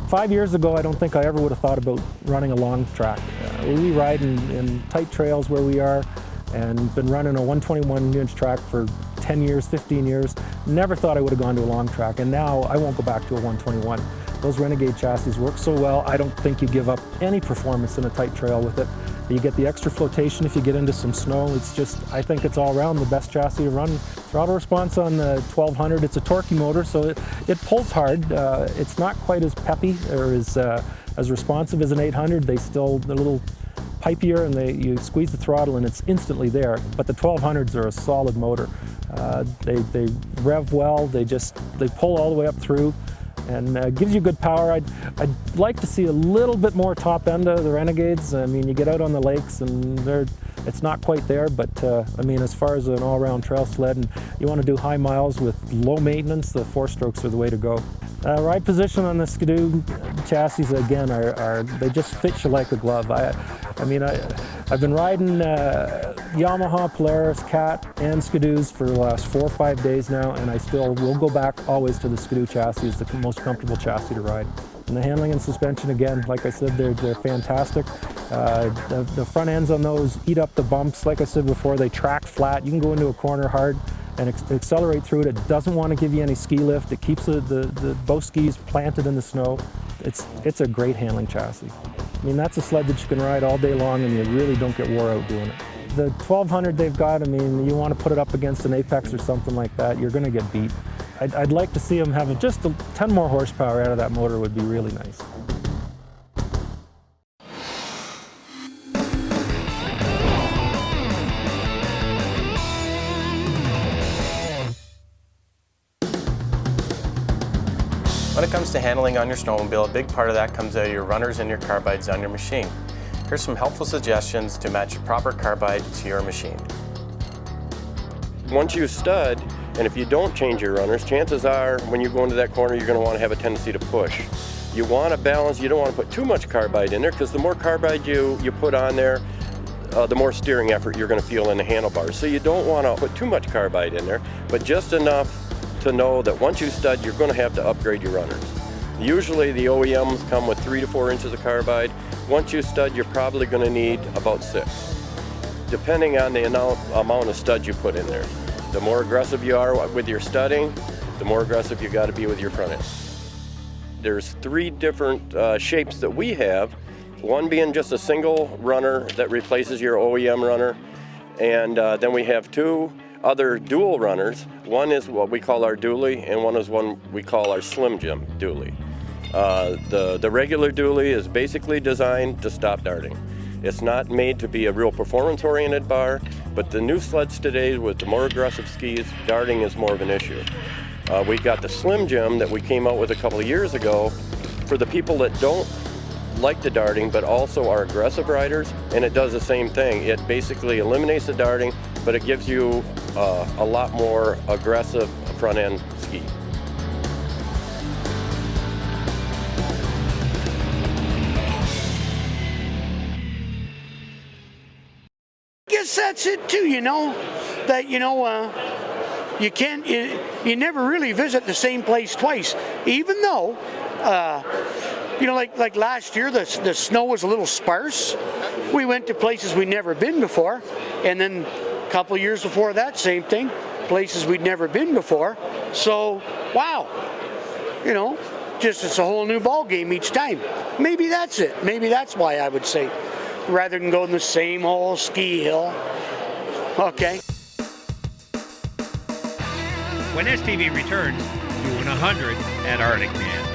5 years ago, I don't think I ever would have thought about running a long track. We ride in tight trails where we are, and been running a 121-inch track for 10 years, 15 years. Never thought I would have gone to a long track, and now I won't go back to a 121. Those Renegade chassis work so well, I don't think you give up any performance in a tight trail with it. You get the extra flotation if you get into some snow. It's just, I think it's all around the best chassis to run. Throttle response on the 1200, it's a torquey motor, so it pulls hard. It's not quite as peppy or as responsive as an 800. They're a little pipier, and you squeeze the throttle and it's instantly there. But the 1200s are a solid motor. They rev well, they pull all the way up through, and gives you good power. I'd like to see a little bit more top end of the Renegades. I mean, you get out on the lakes and it's not quite there, but I mean, as far as an all-round trail sled and you want to do high miles with low maintenance, the 4-strokes are the way to go. Ride position on the Skidoo chassis, again, they just fit you like a glove. I've been riding Yamaha, Polaris, Cat, and Skidoos for the last 4 or 5 days now, and I still will go back always to the Skidoo chassis. It's the most comfortable chassis to ride. And the handling and suspension, again, like I said, they're fantastic. The front ends on those eat up the bumps. Like I said before, they track flat. You can go into a corner hard and accelerate through it. It doesn't want to give you any ski lift. It keeps both skis planted in the snow. It's a great handling chassis. I mean, that's a sled that you can ride all day long and you really don't get wore out doing it. The 1200 they've got, I mean, you want to put it up against an Apex or something like that, you're going to get beat. I'd like to see them have just 10 more horsepower out of that motor would be really nice. When it comes to handling on your snowmobile, a big part of that comes out of your runners and your carbides on your machine. Here's some helpful suggestions to match your proper carbide to your machine. Once you stud, and if you don't change your runners, chances are when you go into that corner, you're going to want to have a tendency to push. You want to balance, you don't want to put too much carbide in there, because the more carbide you put on there, the more steering effort you're going to feel in the handlebars. So you don't want to put too much carbide in there, but just enough to know that once you stud, you're going to have to upgrade your runners. Usually the OEMs come with 3 to 4 inches of carbide. Once you stud, you're probably going to need about 6, depending on the amount of studs you put in there. The more aggressive you are with your studding, the more aggressive you got to be with your front end. There's 3 different shapes that we have, one being just a single runner that replaces your OEM runner, and then we have 2 other dual runners. One is what we call our dually, and one is one we call our Slim Jim dually. The regular dually is basically designed to stop darting. It's not made to be a real performance-oriented bar, but the new sleds today with the more aggressive skis, darting is more of an issue. We got the Slim Jim that we came out with a couple of years ago for the people that don't like the darting but also are aggressive riders, and it does the same thing. It basically eliminates the darting, but it gives you a lot more aggressive front end ski. I guess that's it too, that you never really visit the same place twice, even though like last year the snow was a little sparse. We went to places we'd never been before, and then a couple of years before that, same thing, places we'd never been before. So wow, just it's a whole new ball game each time. Maybe that's it. Maybe that's why I would say, rather than go in the same old ski hill. Okay. When STV returns, doing 100 at Arctic Man.